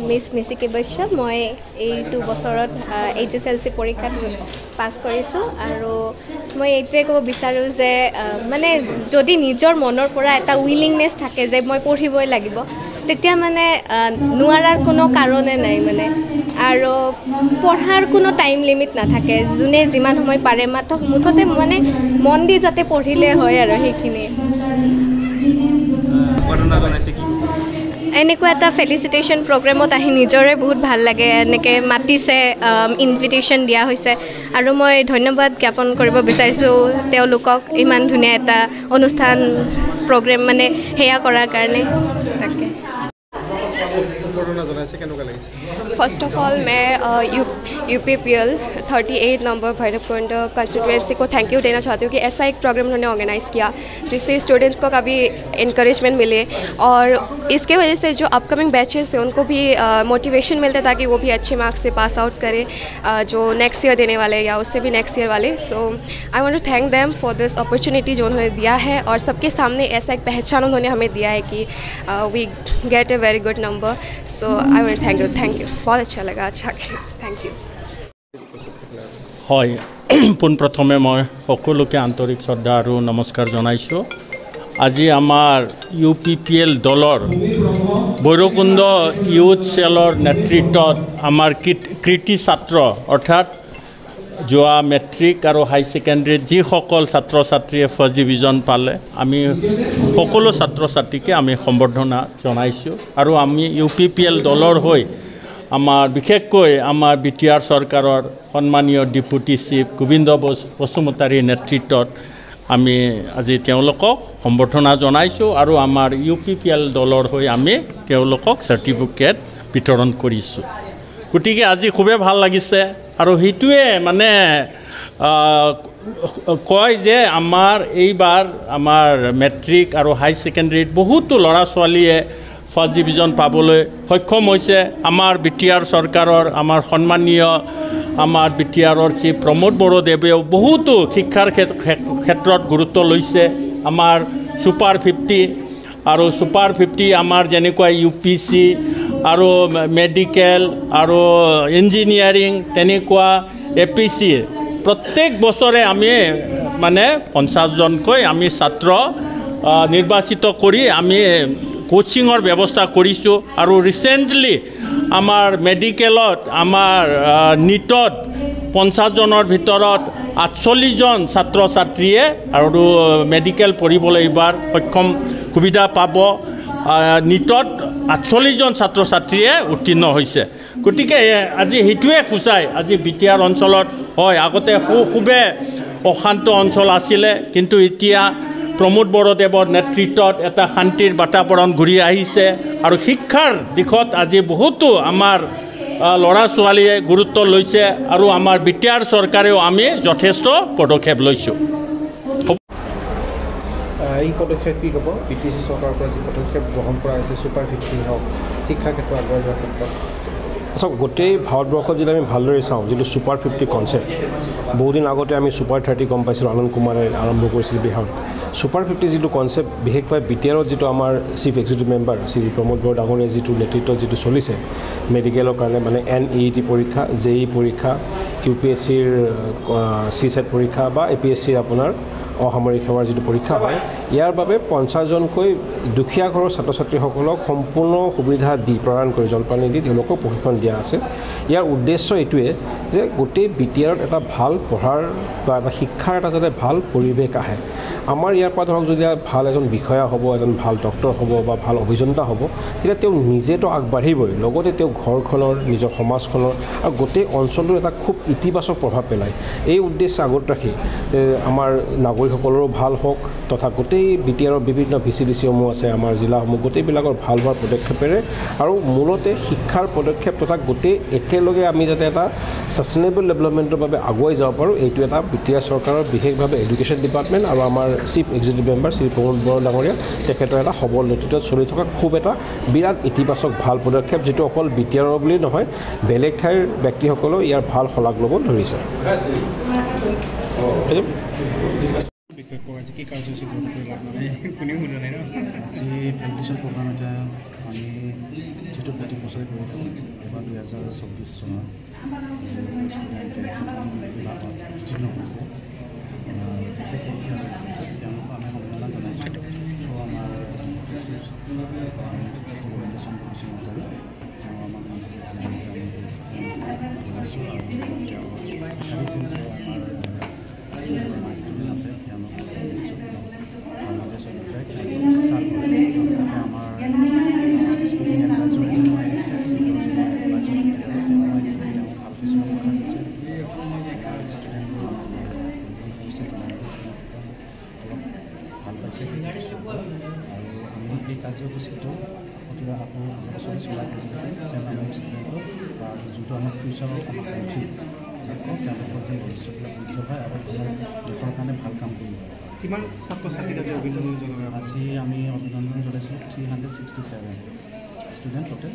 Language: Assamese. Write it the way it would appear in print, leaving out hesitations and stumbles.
মিছ মিচিকি বৈশ্যৱ মই এই 2 বছৰত HSLC পৰীক্ষাত পাছ কৰিছোঁ আৰু মই এইটোৱে ক'ব বিচাৰোঁ যে মানে যদি নিজৰ মনৰ পৰা এটা উইলিংনেছ থাকে যে মই পঢ়িবই লাগিব তেতিয়া মানে নোৱাৰাৰ কোনো কাৰণে নাই মানে আৰু পঢ়াৰ কোনো টাইম লিমিট নাথাকে যোনে যিমান সময় পাৰে মুঠতে মানে মন দি যাতে পঢ়িলে হয় আৰু সেইখিনি এনেকুৱা এটা ফেলিচিটেশ্যন প্ৰগ্ৰেমত আহি নিজৰে বহুত ভাল লাগে এনেকৈ মাতিছে ইনভিটেশ্যন দিয়া হৈছে আৰু মই ধন্যবাদ জ্ঞাপন কৰিব বিচাৰিছোঁ তেওঁলোকক ইমান ধুনীয়া এটা অনুষ্ঠান প্ৰগ্ৰেম মানে সেয়া কৰাৰ কাৰণে তাকে फर्स्ट ऑफ ऑल मैं UPPL 38 नंबर भैरवकुंड कंस्टिट्यूएंसी को थैंक यू देना चाहती हूँ कि ऐसा एक प्रोग्राम उन्होंने ऑर्गेनाइज़ किया जिससे स्टूडेंट्स को काफ़ी इनकरेजमेंट मिले और इसके वजह से जो अपकमिंग बैचेस हैं उनको भी मोटिवेशन मिलता है ताकि वो भी अच्छे मार्क्स से पास आउट करें जो नेक्स्ट ईयर देने वाले या उससे भी नेक्स्ट ईयर वाले so I want to thank them for this opportunity जो उन्होंने दिया है और सबके सामने ऐसा एक पहचान उन्होंने हमें दिया है कि we get a very good number so I want thank you बहुत अच्छा लगा अच्छा थैंक यू হয় পোনপ্ৰথমে মই সকলোকে আন্তৰিক শ্ৰদ্ধা আৰু নমস্কাৰ জনাইছোঁ আজি আমাৰ UPPL দলৰ ভৈৰৱকুণ্ড ইউথ চেলৰ নেতৃত্বত আমাৰ কৃতি ছাত্ৰ অৰ্থাৎ যোৱা মেট্ৰিক আৰু হাই ছেকেণ্ডেৰীত যিসকল ছাত্ৰ ছাত্ৰীয়ে ফাৰ্ষ্ট ডিভিজন পালে আমি সকলো ছাত্ৰ ছাত্ৰীকে আমি সম্বৰ্ধনা জনাইছোঁ আৰু আমি UPPL দলৰ হৈ আমাৰ বিশেষকৈ আমাৰ BTR চৰকাৰৰ সন্মানীয় ডেপুটি চিফ গোবিন্দ বসুমতাৰীৰ নেতৃত্বত আমি আজি তেওঁলোকক সম্বৰ্ধনা জনাইছোঁ আৰু আমাৰ UPPL দলৰ হৈ আমি তেওঁলোকক চাৰ্টিফিকেট বিতৰণ কৰিছোঁ গতিকে আজি খুবেই ভাল লাগিছে আৰু সেইটোৱে মানে কয় যে আমাৰ এইবাৰ আমাৰ মেট্ৰিক আৰু হাই ছেকেণ্ডেৰীত বহুতো ল'ৰা ছোৱালীয়ে ফাৰ্ষ্ট ডিভিজন পাবলৈ সক্ষম হৈছে আমাৰ BTR চৰকাৰৰ আমাৰ সন্মানীয় আমাৰ BTRৰ চিফ প্ৰমোদ বড়োদেৱেও বহুতো শিক্ষাৰ ক্ষেত্ৰত গুৰুত্ব লৈছে আমাৰ সুপাৰ 50 আৰু সুপাৰ 50 আমাৰ যেনেকুৱা UPC আৰু মেডিকেল আৰু ইঞ্জিনিয়াৰিং তেনেকুৱা APC প্ৰত্যেক বছৰে আমি মানে 50 জনকৈ আমি ছাত্ৰ নিৰ্বাচিত কৰি আমি কোচিঙৰ ব্যৱস্থা কৰিছোঁ আৰু ৰিসেন্টলি আমাৰ মেডিকেলত আমাৰ নিটত 50 জনৰ ভিতৰত 48 জন ছাত্ৰ ছাত্ৰীয়ে আৰু মেডিকেল পঢ়িবলৈ এইবাৰ সক্ষম সুবিধা পাব নিটত 48 জন ছাত্ৰ ছাত্ৰীয়ে উত্তীৰ্ণ হৈছে গতিকে আজি হেতুৱে খুচাই আজি BTR অঞ্চলত হয় আগতে খুবে অশান্ত অঞ্চল আছিলে কিন্তু এতিয়া প্ৰমোদ বড়োদেৱৰ নেতৃত্বত এটা শান্তিৰ বাতাবৰণ ঘূৰি আহিছে আৰু শিক্ষাৰ দিশত আজি বহুতো আমাৰ ল'ৰা ছোৱালীয়ে গুৰুত্ব লৈছে আৰু আমাৰ BTR চৰকাৰেও আমি যথেষ্ট পদক্ষেপ লৈছোঁ এই পদক্ষেপ কি ক'ব BTC চৰকাৰৰ পৰা যি পদক্ষেপ গ্ৰহণ কৰা হৈছে সুপাৰ 50 হওক শিক্ষা ক্ষেত্ৰত আগবঢ়াই যোৱাৰ ক্ষেত্ৰত আচ্ছা গোটেই ভাৰতবৰ্ষত যদি আমি ভালদৰে চাওঁ যিটো সুপাৰ 50 কনচেপ্ট বহুদিন আগতে আমি সুপাৰ 30 গম পাইছিলোঁ আনন্দ কুমাৰে আৰম্ভ কৰিছিল বিহাৰত সুপাৰ 50 যিটো কনচেপ্ট বিশেষকৈ BTRত যিটো আমাৰ chief executive member Shri Pramod Boro ডাঙৰীয়া যিটো নেতৃত্বত যিটো চলিছে মেডিকেলৰ কাৰণে মানে NEET পৰীক্ষা JEE পৰীক্ষা UPSCৰ CSET পৰীক্ষা বা APSCৰ আপোনাৰ অসামৰিক সেৱাৰ যিটো পৰীক্ষা হয় ইয়াৰ বাবে 50 জনকৈ দুখীয়া ঘৰৰ ছাত্ৰ ছাত্ৰীসকলক সম্পূৰ্ণ সুবিধা দি প্ৰদান কৰি জলপানী দি তেওঁলোকক প্ৰশিক্ষণ দিয়া আছে ইয়াৰ উদ্দেশ্য এইটোৱে যে গোটেই BTRত এটা ভাল পঢ়াৰ বা এটা শিক্ষাৰ এটা যাতে ভাল পৰিৱেশ আহে আমাৰ ইয়াৰ পৰা ধৰক যদি ভাল এজন বিষয়া হ'ব এজন ভাল ডক্টৰ হ'ব বা ভাল অভিযন্তা হ'ব তেতিয়া তেওঁ নিজেতো আগবাঢ়িবই লগতে তেওঁ ঘৰখনৰ নিজৰ সমাজখনৰ আৰু গোটেই অঞ্চলটোৰ এটা খুব ইতিবাচক প্ৰভাৱ পেলায় এই উদ্দেশ্য আগত ৰাখি আমাৰ নাগৰিকসকলৰো ভাল হওক তথা গোটেই BTRৰ বিভিন্ন VCDCসমূহ আছে আমাৰ জিলাসমূহ গোটেইবিলাকৰ ভাল হোৱাৰ পদক্ষেপেৰে আৰু মূলতে শিক্ষাৰ পদক্ষেপ তথা গোটেই একেলগে আমি যাতে এটা সাষ্টেইনেবল ডেভেলপমেণ্টৰ বাবে আগুৱাই যাব পাৰোঁ এইটো এটা BTR চৰকাৰৰ বিশেষভাৱে এডুকেশ্যন ডিপাৰ্টমেণ্ট আৰু আমাৰ chief executive member Shri Pramod Boro ডাঙৰীয়া তেখেতৰ এটা সবল নেতৃত্বত চলি থকা খুব এটা বিৰাট ইতিবাচক ভাল পদক্ষেপ যিটো অকল BTRৰ বুলি নহয় বেলেগ ঠাইৰ ব্যক্তিসকলেও ইয়াৰ ভাল শলাগ ল'ব ধৰিছে আজি ফেলিচিটেশ্যন প্ৰগ্ৰাম এটা আমি যিটো প্ৰতি বছৰে কৰি থাকোঁ এবাৰ 2024 চনৰ ষ্টুডেণ্টে বিভাগত উত্তীৰ্ণ হৈছে SSLC আৰু SSC তেওঁলোকক আমি সম্মাননা জনাইছোঁ। চ' আমাৰ ৰিকমেণ্ডেশ্যন কৰিছোঁ নকৰি তেওঁ আমাক জনাইছোঁ আৰু তেওঁ বিচাৰিছিল যে আমাৰ ষ্টুডেণ্ট আছে তেওঁলোকক ভালদৰে চলি যায় চাগে আমাৰ স্কুলিং এডভাইজৰ ভাল কিছুমান কথা কৈছে ষ্টুডেণ্টবোৰ ভাল পাইছে আৰু আমি এই কাৰ্যসূচীটো প্ৰতিভা আকৌ বছৰ চলাই থাকিব যেন আমি ষ্টুডেণ্টক বা যিটো আমাৰ ফিউচাৰৰ আমাক লক্ষ্য তেওঁলোকৰ যে ভৱিষ্যতবিলাক উজ্জ্বল হয় আৰু আমাৰ দেশৰ কাৰণে ভাল কাম কৰিব। কিমান ছাত্ৰ ছাত্ৰীক আজি অভিনন্দন জনাব? আজি আমি অভিনন্দন জনাইছোঁ 367 ষ্টুডেণ্ট টোটেল